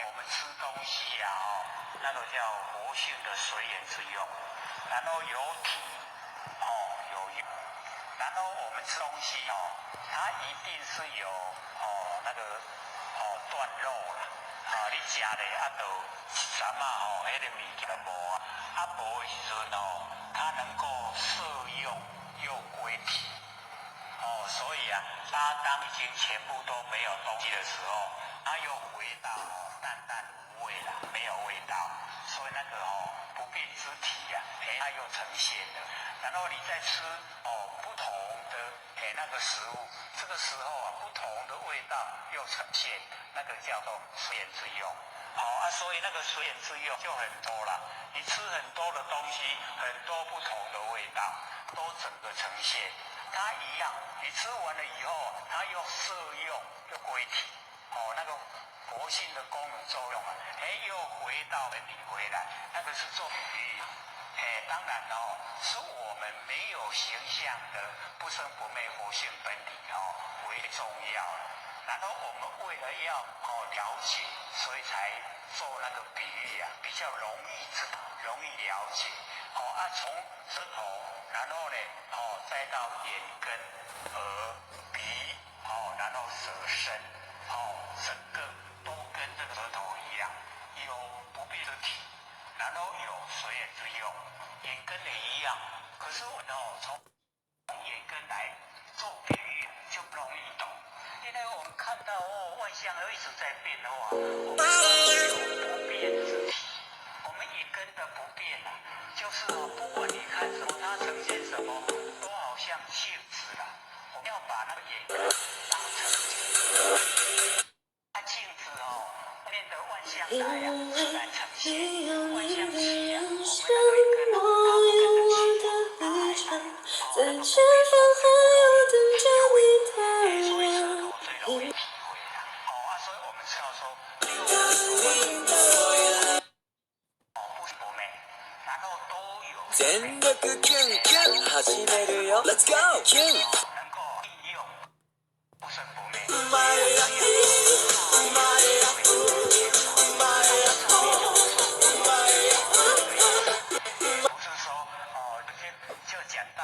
我们吃东西呀，那个叫活性的水源之用，然后有体，有用，然后我们吃东西它一定是有那个断肉了，你吃的都什么那个物件无无的时阵它能够摄用又归体。所以它当已经全部都没有东西的时候，它又回到淡淡无味了，没有味道，所以那个不变之体它又呈现了。然后你再吃不同的那个食物，这个时候不同的味道又呈现，那个叫做随缘之用。所以那个随缘之用就很多了。你吃很多的东西，很多不同的味道，都整个呈现。它一样，你吃完了以后，它又摄用又归体，那个活性的功能作用又回到本体回来，那个是做比喻。当然是我们没有形象的不生不灭活性本体为重要了。然后我们为了要了解，所以才做那个比喻比较容易了解。从舌头，然后呢再到眼根、耳、鼻，然后舌身，整个都跟这个舌头一样，有不变之体，然后有随缘之用，眼根也一样。可是我从眼根来做比喻就不容易懂，因为我们看到万象一直在变化，我们有不变之体。我们眼根的不变就是不管你看什么，它呈现什么，都好像镜子了。我们要把那个眼根当成镜子，那镜子外面的万象来自然呈现，万象起我们那个眼根它不跟着起，它还在前方还有等着你的所以舌头最容易体会所以我们是要说全力キュンキュン始めるよ Let's go キュン能够应用不生不灭。不是说就讲到。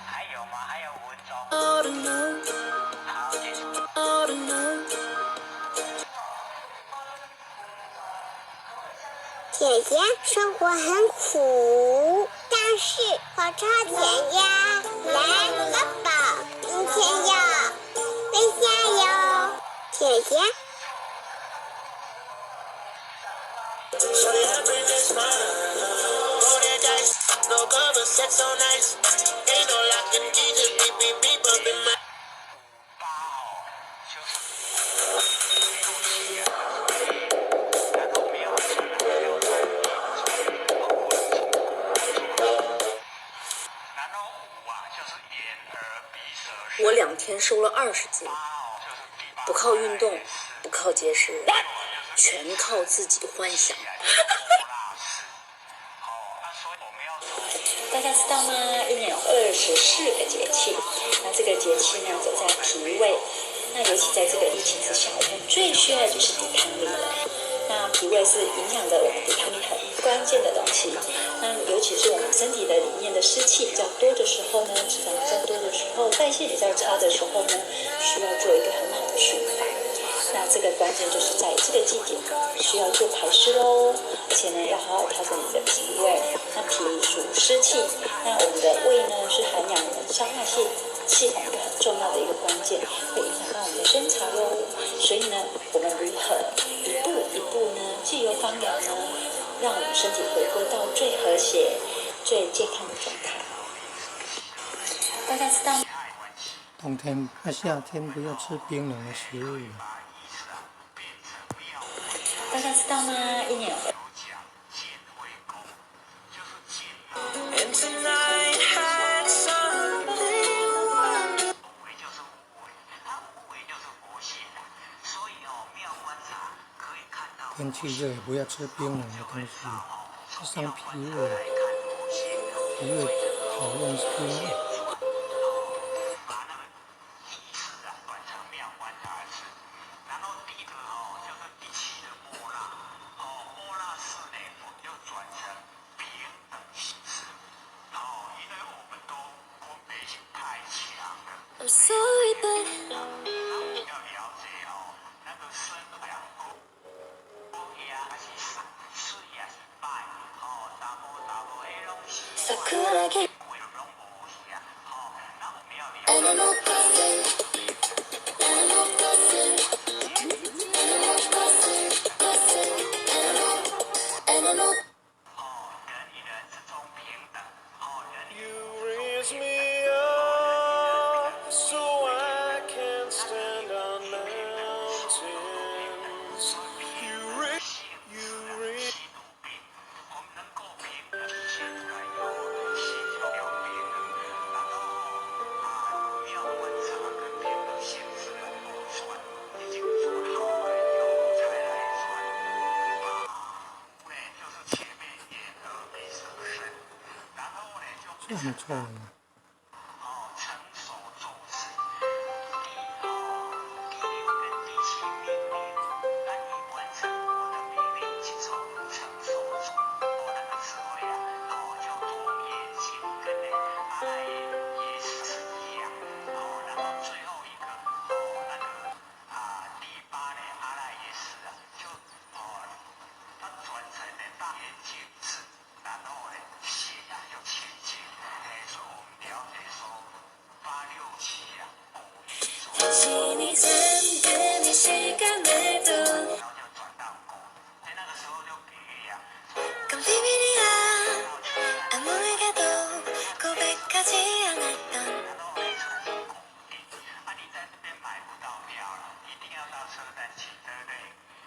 还有吗？还有5分钟。好，结束。姐姐，生活很苦，但是好超甜呀！来，抱抱，今天要飞下哟，姐姐。我2天瘦了20斤，不靠运动，不靠节食，全靠自己幻想。大家知道吗？一年有24个节气，那这个节气呢走在脾胃，那尤其在这个疫情之下，我们最需要的就是抵抗力了。那脾胃是影响的我们抵抗力很关键的东西。那尤其是我们身体的里面的湿气比较多的时候呢，脂肪比较多的时候，代谢比较差的时候呢，需要做一个很好的循环。那这个关键就是在这个季节需要做排湿喽，而且呢要好好调整你的脾胃。那脾属湿气，那我们的胃呢是涵养我们消化系统一个很重要的一个关键，会影响到我们的身材哟。所以呢，我们如何一步一步呢，借由芳疗呢，让我们身体回归到最和谐、最健康的状态。大家知道吗？冬天和夏天不要吃冰冷的食物。大家知道吗？一年有天气热也不要吃冰冷的东西，会伤脾胃，脾胃讨厌是把那个仪式转成妙观察式，然后第一个就是一起的莫那，莫那式呢，我们就转成平等形式，因为我们都分别性太强了。I'm sorry, but 要了解那个生两个，也是水也是白，查某迄拢是。Sakura came. Animal Crossing. Animal Crossing. Animal Crossing. Crossing. Animal. You raise me up so I can stand on mountains. You raise. 我们能够平衡现在有的心有平衡，然后要观察跟平衡性质能够算，已经做好了以后才来算。就是前面言而没舍身，然后就这样错了。成熟做事。第六跟第七命令，难以完成我的命令，去从成熟做。那个智慧就多眼睛跟阿赖耶识一样。然后最后一个那个第八呢阿赖耶识就它转成大眼睛智，然后血就清净。所以我们了解说8、6、7당신이 잠든 이 시간에도 然后就转到9，那个时候就给건 비밀이야 아무에게도 고백하지 않았던 然后你在这边买不到票了，一定要到车站去，对不对？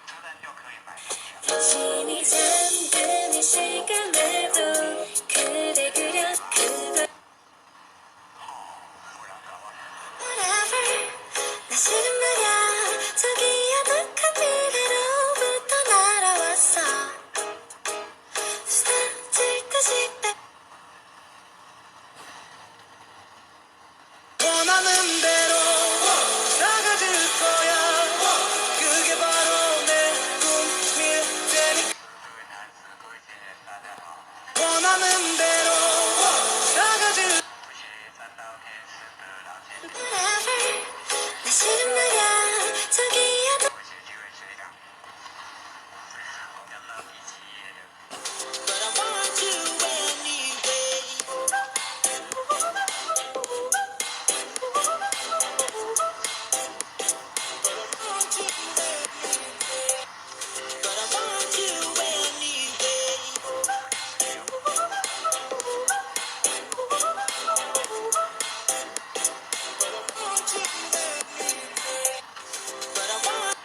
车站就可以买到票。 당신이 잠든 이 시간에도 그대 그려 그걸 Whatever 나 싫은 말야 저기 아득한 미래로부터 날아왔어 쏟아질 듯이 원하는 대로 나가질 거야. 그게 바로 내 꿈일 테니까. 各位男士、各位亲人，大家好。 원하는 대로 나가질. 不谢三道天师的老先生， Whatever 나 싫은 말야 저기 아득 不谢几位学长。我们到第7页了。 But I want you anyway. But I want you anyway. But I want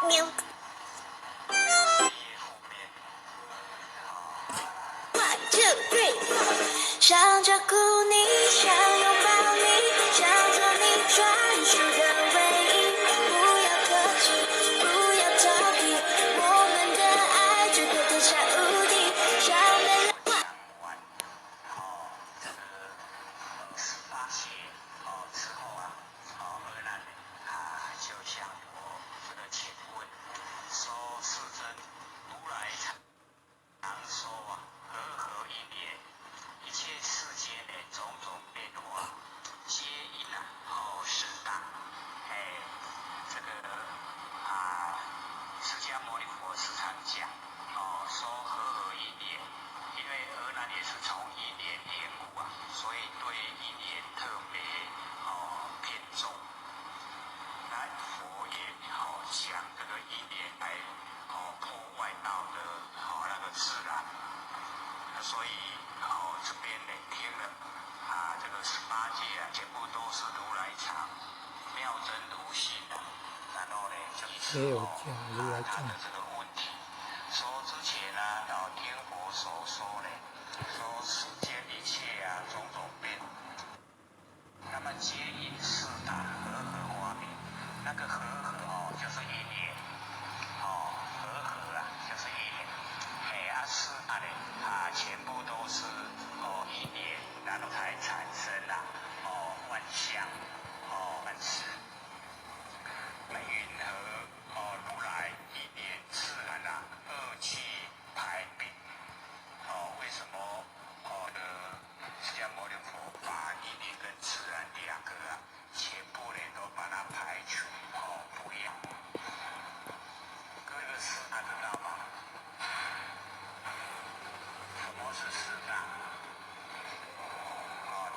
喵。 One, two, three. 想照顾你，想拥抱你，想做你专属的唯一。不要客气，不要逃避，我们的爱绝对天下无敌。像没人讲完，这个18节之后荷兰就向我这个请问，说世尊，如来常说和合一年，一切世间种种变化，皆因四大。这个释迦牟尼佛时常讲，说和合一年，因为荷兰也是从一年缘故所以对一年特别偏重。那佛也讲这个一年来破坏道的那个自然，所以这边听了这个18戒全部都是如来藏，妙真如心然后就也有讲如来藏他的这个问题，说之前听佛所说说世间一切种种变，那么皆因四大和合化变。个和就是一年，和就是一年，四呢全部都是一年，然后才产生了万象万事。云和